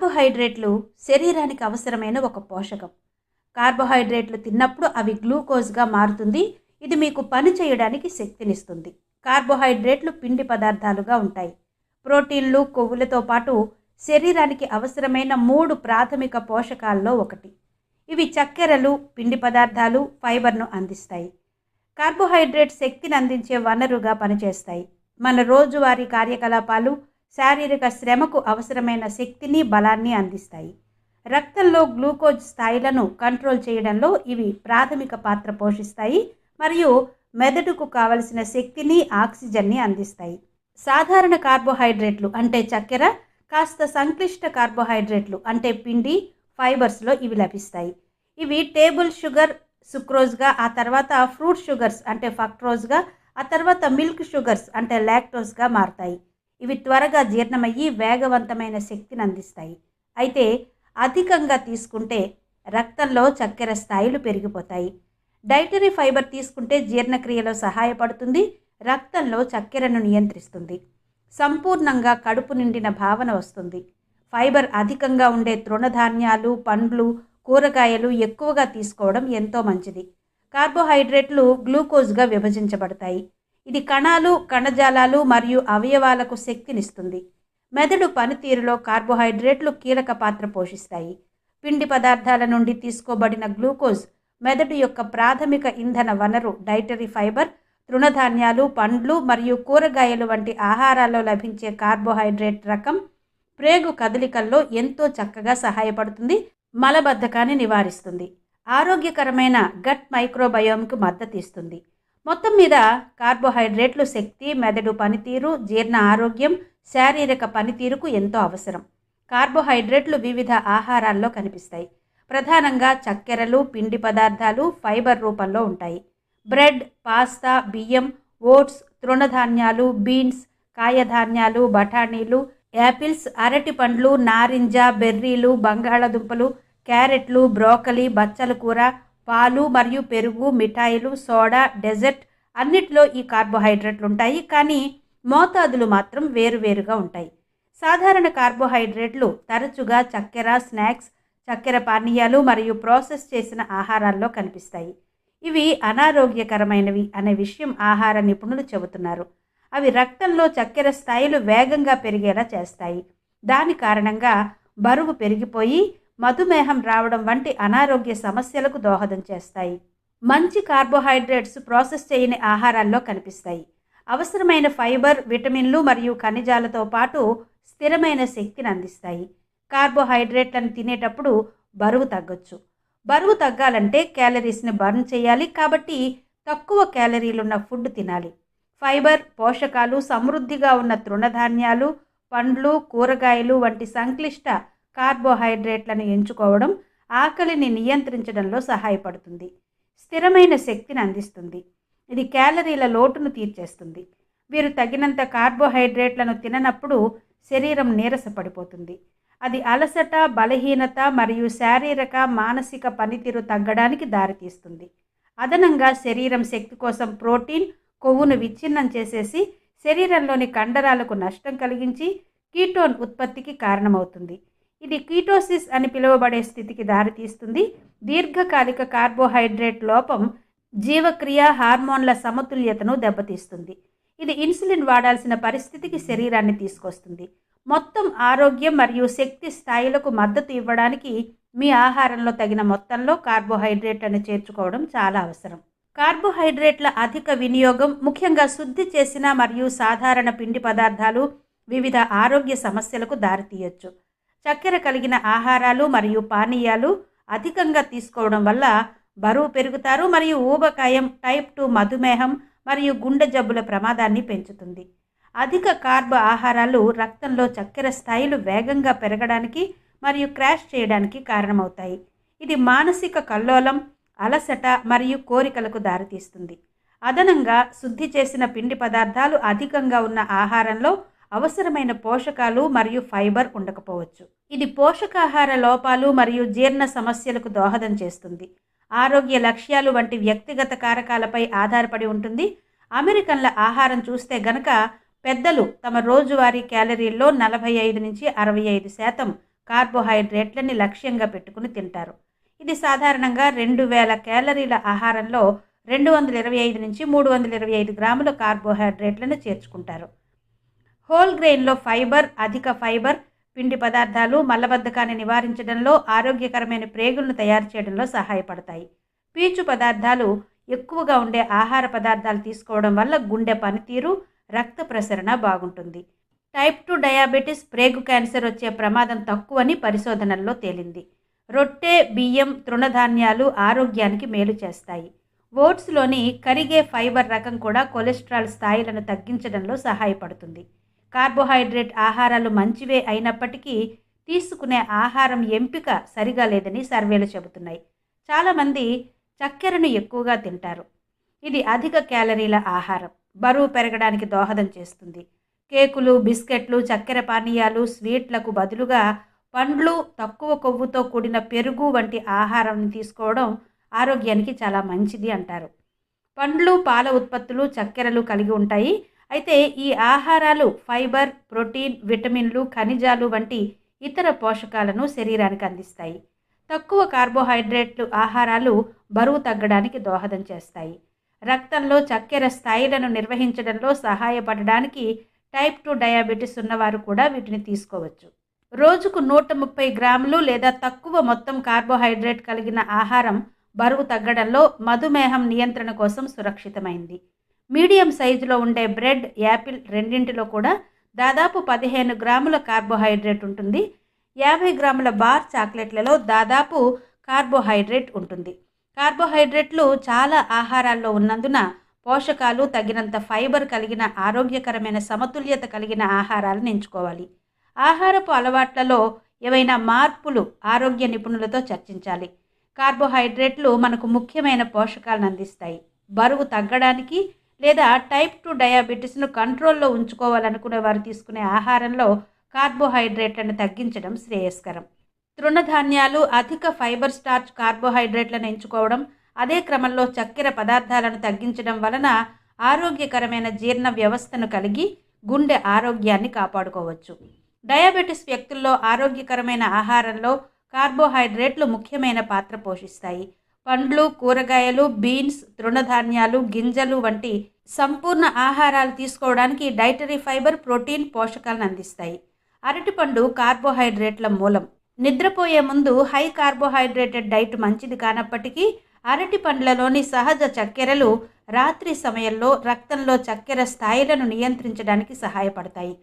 కార్బోహైడ్రేట్లు శరీరానికి అవసరమైన ఒక పోషకం. కార్బోహైడ్రేట్లు తిన్నప్పుడు అవి గ్లూకోజ్గా మారుతుంది. ఇది మీకు పని చేయడానికి శక్తినిస్తుంది. కార్బోహైడ్రేట్లు పిండి పదార్థాలుగా ఉంటాయి. ప్రోటీన్లు, కొవ్వులతో పాటు శరీరానికి అవసరమైన 3 ప్రాథమిక పోషకాల్లో ఒకటి. ఇవి చక్కెరలు, పిండి పదార్థాలు, ఫైబర్ను అందిస్తాయి. కార్బోహైడ్రేట్ శక్తిని అందించే వనరుగా పనిచేస్తాయి. మన రోజువారీ కార్యకలాపాలు, శారీరక శ్రమకు అవసరమైన శక్తిని, బలాన్ని అందిస్తాయి. రక్తంలో గ్లూకోజ్ స్థాయిలను కంట్రోల్ చేయడంలో ఇవి ప్రాథమిక పాత్ర పోషిస్తాయి మరియు మెదడుకు కావలసిన శక్తిని, ఆక్సిజన్ని అందిస్తాయి. సాధారణ కార్బోహైడ్రేట్లు అంటే చక్కెర, కాస్త సంక్లిష్ట కార్బోహైడ్రేట్లు అంటే పిండి, ఫైబర్స్లో ఇవి లభిస్తాయి. ఇవి టేబుల్ షుగర్, సుక్రోజ్గా, ఆ తర్వాత ఫ్రూట్ షుగర్స్ అంటే ఫక్ట్రోజ్గా, ఆ తర్వాత మిల్క్ షుగర్స్ అంటే లాక్టోజ్గా మారతాయి. ఇవి త్వరగా జీర్ణమయ్యి వేగవంతమైన శక్తిని అందిస్తాయి. అయితే అధికంగా తీసుకుంటే రక్తంలో చక్కెర స్థాయిలు పెరిగిపోతాయి. డైటరీ ఫైబర్ తీసుకుంటే జీర్ణక్రియలో సహాయపడుతుంది, రక్తంలో చక్కెరను నియంత్రిస్తుంది. సంపూర్ణంగా కడుపు నిండిన భావన వస్తుంది. ఫైబర్ అధికంగా ఉండే తృణధాన్యాలు, పండ్లు, కూరగాయలు ఎక్కువగా తీసుకోవడం ఎంతో మంచిది. కార్బోహైడ్రేట్లు గ్లూకోజ్గా విభజించబడతాయి. ఇది కణాలు, కణజాలాలు మరియు అవయవాలకు శక్తినిస్తుంది. మెదడు పనితీరులో కార్బోహైడ్రేట్లు కీలక పాత్ర పోషిస్తాయి. పిండి పదార్థాల నుండి తీసుకోబడిన గ్లూకోజ్ మెదడు యొక్క ప్రాథమిక ఇంధన వనరు. డైటరీ ఫైబర్, తృణధాన్యాలు, పండ్లు మరియు కూరగాయలు వంటి ఆహారాల్లో లభించే కార్బోహైడ్రేట్ రకం ప్రేగు కదలికల్లో ఎంతో చక్కగా సహాయపడుతుంది, మలబద్ధకాన్ని నివారిస్తుంది, ఆరోగ్యకరమైన గట్ మైక్రోబయోమ్కు మద్దతు ఇస్తుంది. మొత్తం మీద కార్బోహైడ్రేట్లు శక్తి, మెదడు పనితీరు, జీర్ణ ఆరోగ్యం, శారీరక పనితీరుకు ఎంతో అవసరం. కార్బోహైడ్రేట్లు వివిధ ఆహారాల్లో కనిపిస్తాయి. ప్రధానంగా చక్కెరలు, పిండి పదార్థాలు, ఫైబర్ రూపంలో ఉంటాయి. బ్రెడ్, పాస్తా, బియ్యం, ఓట్స్, తృణధాన్యాలు, బీన్స్, కాయధాన్యాలు, బఠానీలు, యాపిల్స్, అరటి పండ్లు, నారింజ, బెర్రీలు, బంగాళదుంపలు, క్యారెట్లు, బ్రోకలీ, బచ్చల కూర, పాలు మరియు పెరుగు, మిఠాయిలు, సోడా, డెజర్ట్ అన్నిటిలో ఈ కార్బోహైడ్రేట్లు ఉంటాయి. కానీ మోతాదులు మాత్రం వేరువేరుగా ఉంటాయి. సాధారణ కార్బోహైడ్రేట్లు తరచుగా చక్కెర, స్నాక్స్, చక్కెర పానీయాలు మరియు ప్రాసెస్ చేసిన ఆహారాల్లో కనిపిస్తాయి. ఇవి అనారోగ్యకరమైనవి అనే విషయం ఆహార నిపుణులు చెబుతున్నారు. అవి రక్తంలో చక్కెర స్థాయిలు వేగంగా పెరిగేలా చేస్తాయి. దాని కారణంగా బరువు పెరిగిపోయి మధుమేహం రావడం వంటి అనారోగ్య సమస్యలకు దోహదం చేస్తాయి. మంచి కార్బోహైడ్రేట్స్ ప్రాసెస్ చేయని ఆహారాల్లో కనిపిస్తాయి. అవసరమైన ఫైబర్, విటమిన్లు మరియు ఖనిజాలతో పాటు స్థిరమైన శక్తిని అందిస్తాయి. కార్బోహైడ్రేట్లను తినేటప్పుడు బరువు తగ్గొచ్చు. బరువు తగ్గాలంటే క్యాలరీస్ని బర్న్ చేయాలి, కాబట్టి తక్కువ క్యాలరీలున్న ఫుడ్ తినాలి. ఫైబర్, పోషకాలు సమృద్ధిగా ఉన్న తృణధాన్యాలు, పండ్లు, కూరగాయలు వంటి సంక్లిష్ట కార్బోహైడ్రేట్లను ఎంచుకోవడం ఆకలిని నియంత్రించడంలో సహాయపడుతుంది. స్థిరమైన శక్తిని అందిస్తుంది. ఇది క్యాలరీల లోటును తీర్చేస్తుంది. వీరు తగినంత కార్బోహైడ్రేట్లను తిననప్పుడు శరీరం నీరసపడిపోతుంది. అది అలసట, బలహీనత మరియు శారీరక, మానసిక పనితీరు తగ్గడానికి దారితీస్తుంది. అదనంగా శరీరం శక్తి కోసం ప్రోటీన్, కొవ్వును విచ్ఛిన్నం చేసేసి శరీరంలోని కండరాలకు నష్టం కలిగించి కీటోన్ ఉత్పత్తికి కారణమవుతుంది. ఇది కీటోసిస్ అని పిలువబడే స్థితికి దారితీస్తుంది. దీర్ఘకాలిక కార్బోహైడ్రేట్ లోపం జీవక్రియ, హార్మోన్ల సమతుల్యతను దెబ్బతీస్తుంది. ఇది ఇన్సులిన్ వాడాల్సిన పరిస్థితికి శరీరాన్ని తీసుకొస్తుంది. మొత్తం ఆరోగ్యం మరియు శక్తి స్థాయిలకు మద్దతు ఇవ్వడానికి మీ ఆహారంలో తగిన మొత్తంలో కార్బోహైడ్రేట్లను చేర్చుకోవడం చాలా అవసరం. కార్బోహైడ్రేట్ల అధిక వినియోగం, ముఖ్యంగా శుద్ధి చేసిన మరియు సాధారణ పిండి పదార్థాలు, వివిధ ఆరోగ్య సమస్యలకు దారితీయొచ్చు. చక్కెర కలిగిన ఆహారాలు మరియు పానీయాలు అధికంగా తీసుకోవడం వల్ల బరువు పెరుగుతారు మరియు ఊబకాయం, టైప్ 2 మధుమేహం మరియు గుండె జబ్బుల ప్రమాదాన్ని పెంచుతుంది. అధిక కార్బ్ ఆహారాలు రక్తంలో చక్కెర స్థాయిలు వేగంగా పెరగడానికి మరియు క్రాష్ చేయడానికి కారణమవుతాయి. ఇది మానసిక కల్లోలం, అలసట మరియు కోరికలకు దారితీస్తుంది. అదనంగా శుద్ధి చేసిన పిండి పదార్థాలు అధికంగా ఉన్న ఆహారంలో అవసరమైన పోషకాలు మరియు ఫైబర్ ఉండకపోవచ్చు. ఇది పోషకాహార లోపాలు మరియు జీర్ణ సమస్యలకు దోహదం చేస్తుంది. ఆరోగ్య లక్ష్యాలు వంటి వ్యక్తిగత కారకాలపై ఆధారపడి ఉంటుంది. అమెరికన్ల ఆహారం చూస్తే గనక పెద్దలు తమ రోజువారీ క్యాలరీల్లో 45 నుంచి 65% కార్బోహైడ్రేట్లని లక్ష్యంగా పెట్టుకుని తింటారు. ఇది సాధారణంగా 2000 క్యాలరీల ఆహారంలో 225 నుంచి 325 గ్రాముల కార్బోహైడ్రేట్లను చేర్చుకుంటారు. హోల్ గ్రెయిన్లో ఫైబర్, అధిక ఫైబర్ పిండి పదార్థాలు మలబద్ధకాన్ని నివారించడంలో, ఆరోగ్యకరమైన ప్రేగులను తయారు చేయడంలో సహాయపడతాయి. పీచు పదార్థాలు ఎక్కువగా ఉండే ఆహార పదార్థాలు తీసుకోవడం వల్ల గుండె పనితీరు, రక్త ప్రసరణ బాగుంటుంది. టైప్ 2 డయాబెటీస్, ప్రేగు క్యాన్సర్ వచ్చే ప్రమాదం తక్కువని పరిశోధనల్లో తేలింది. రొట్టె, బియ్యం, తృణధాన్యాలు ఆరోగ్యానికి మేలు చేస్తాయి. ఓట్స్లోని కరిగే ఫైబర్ రకం కూడా కొలెస్ట్రాల్ స్థాయిలను తగ్గించడంలో సహాయపడుతుంది. కార్బోహైడ్రేట్ ఆహారాలు మంచివే అయినప్పటికీ తీసుకునే ఆహారం ఎంపిక సరిగా లేదని సర్వేలు చెబుతున్నాయి. చాలామంది చక్కెరను ఎక్కువగా తింటారు. ఇది అధిక క్యాలరీల ఆహారం, బరువు పెరగడానికి దోహదం చేస్తుంది. కేకులు, బిస్కెట్లు, చక్కెర పానీయాలు, స్వీట్లకు బదులుగా పండ్లు, తక్కువ కొవ్వుతో కూడిన పెరుగు వంటి ఆహారం తీసుకోవడం ఆరోగ్యానికి చాలా మంచిది అంటారు. పండ్లు, పాల ఉత్పత్తులు చక్కెరలు కలిగి ఉంటాయి. అయితే ఈ ఆహారాలు ఫైబర్, ప్రోటీన్, విటమిన్లు, ఖనిజాలు వంటి ఇతర పోషకాలను శరీరానికి అందిస్తాయి. తక్కువ కార్బోహైడ్రేట్లు ఆహారాలు బరువు తగ్గడానికి దోహదం చేస్తాయి. రక్తంలో చక్కెర స్థాయిలను నిర్వహించడంలో సహాయపడడానికి టైప్ 2 డయాబెటీస్ ఉన్నవారు కూడా వీటిని తీసుకోవచ్చు. రోజుకు 130 గ్రాములు లేదా తక్కువ మొత్తం కార్బోహైడ్రేట్ కలిగిన ఆహారం బరువు తగ్గడంలో, మధుమేహం నియంత్రణ కోసం సురక్షితమైంది. మీడియం సైజులో ఉండే బ్రెడ్, యాపిల్ రెండింటిలో కూడా దాదాపు 15 గ్రాముల కార్బోహైడ్రేట్ ఉంటుంది. 50 గ్రాముల బార్ చాక్లెట్లలో దాదాపు కార్బోహైడ్రేట్ ఉంటుంది. కార్బోహైడ్రేట్లు చాలా ఆహారాల్లో ఉన్నందున పోషకాలు, తగినంత ఫైబర్ కలిగిన ఆరోగ్యకరమైన సమతుల్యత కలిగిన ఆహారాలను ఎంచుకోవాలి. ఆహారపు అలవాట్లలో ఏవైనా మార్పులు ఆరోగ్య నిపుణులతో చర్చించాలి. కార్బోహైడ్రేట్లు మనకు ముఖ్యమైన పోషకాలను అందిస్తాయి. బరువు తగ్గడానికి లేదా టైప్ 2 డయాబెటీస్ను కంట్రోల్లో ఉంచుకోవాలనుకునే వారు తీసుకునే ఆహారంలో కార్బోహైడ్రేట్లను తగ్గించడం శ్రేయస్కరం. తృణధాన్యాలు అధిక ఫైబర్, స్టార్చ్, కార్బోహైడ్రేట్లను ఎంచుకోవడం, అదే క్రమంలో చక్కెర పదార్థాలను తగ్గించడం వలన ఆరోగ్యకరమైన జీర్ణ వ్యవస్థను కలిగి గుండె ఆరోగ్యాన్ని కాపాడుకోవచ్చు. డయాబెటీస్ వ్యక్తుల్లో ఆరోగ్యకరమైన ఆహారంలో కార్బోహైడ్రేట్లు ముఖ్యమైన పాత్ర పోషిస్తాయి. పండ్లు, కూరగాయలు, బీన్స్, తృణధాన్యాలు, గింజలు వంటి సంపూర్ణ ఆహారాలు తీసుకోవడానికి డైటరీ ఫైబర్, ప్రోటీన్, పోషకాలను అందిస్తాయి. అరటిపండు కార్బోహైడ్రేట్ల మూలం. నిద్రపోయే ముందు హై కార్బోహైడ్రేటెడ్ డైట్ మంచిది కానప్పటికీ అరటి పండ్లలోని సహజ చక్కెరలు రాత్రి సమయంలో రక్తంలో చక్కెర స్థాయిలను నియంత్రించడానికి సహాయపడతాయి.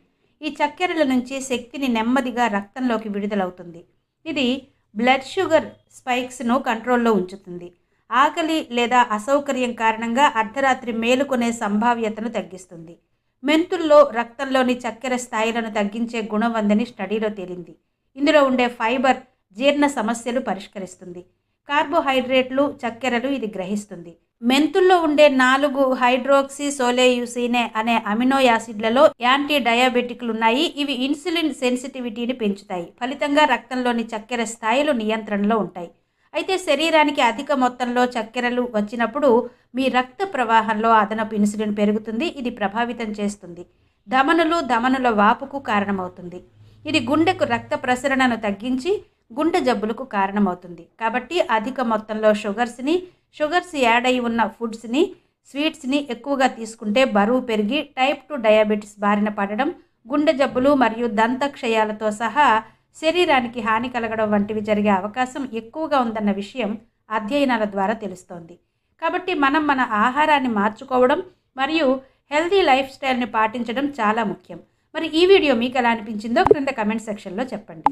ఈ చక్కెరల నుంచి శక్తిని నెమ్మదిగా రక్తంలోకి విడుదలవుతుంది. ఇది బ్లడ్ షుగర్ స్పైక్స్ను కంట్రోల్లో ఉంచుతుంది. ఆకలి లేదా అసౌకర్యం కారణంగా అర్ధరాత్రి మేలుకొనే సంభావ్యతను తగ్గిస్తుంది. మెంతుల్లో రక్తంలోని చక్కెర స్థాయిలను తగ్గించే గుణం ఉందని స్టడీలో తేలింది. ఇందులో ఉండే ఫైబర్ జీర్ణ సమస్యలు పరిష్కరిస్తుంది. కార్బోహైడ్రేట్లు, చక్కెరలు ఇది గ్రహిస్తుంది. మెంతుల్లో ఉండే 4 హైడ్రోక్సిసోలేయుసినే అనే అమినో యాసిడ్లలో యాంటీ డయాబెటిక్లు ఉన్నాయి. ఇవి ఇన్సులిన్ సెన్సిటివిటీని పెంచుతాయి. ఫలితంగా రక్తంలోని చక్కెర స్థాయిలు నియంత్రణలో ఉంటాయి. అయితే శరీరానికి అధిక మొత్తంలో చక్కెరలు వచ్చినప్పుడు మీ రక్త ప్రవాహంలో అదనపు ఇన్సులిన్ పెరుగుతుంది. ఇది ప్రభావితం చేస్తుంది. ధమనుల వాపుకు కారణమవుతుంది. ఇది గుండెకు రక్త ప్రసరణను తగ్గించి గుండె జబ్బులకు కారణమవుతుంది. కాబట్టి అధిక మొత్తంలో షుగర్స్ యాడ్ అయి ఉన్న ఫుడ్స్ని, స్వీట్స్ని ఎక్కువగా తీసుకుంటే బరువు పెరిగి టైప్ 2 డయాబెటీస్ బారిన పడడం, గుండె జబ్బులు మరియు దంతక్షయాలతో సహా శరీరానికి హాని కలగడం వంటివి జరిగే అవకాశం ఎక్కువగా ఉందన్న విషయం అధ్యయనాల ద్వారా తెలుస్తోంది. కాబట్టి మనం మన ఆహారాన్ని మార్చుకోవడం మరియు హెల్తీ లైఫ్ స్టైల్ని పాటించడం చాలా ముఖ్యం. మరి ఈ వీడియో మీకు ఎలా అనిపించిందో క్రింద కమెంట్ సెక్షన్లో చెప్పండి.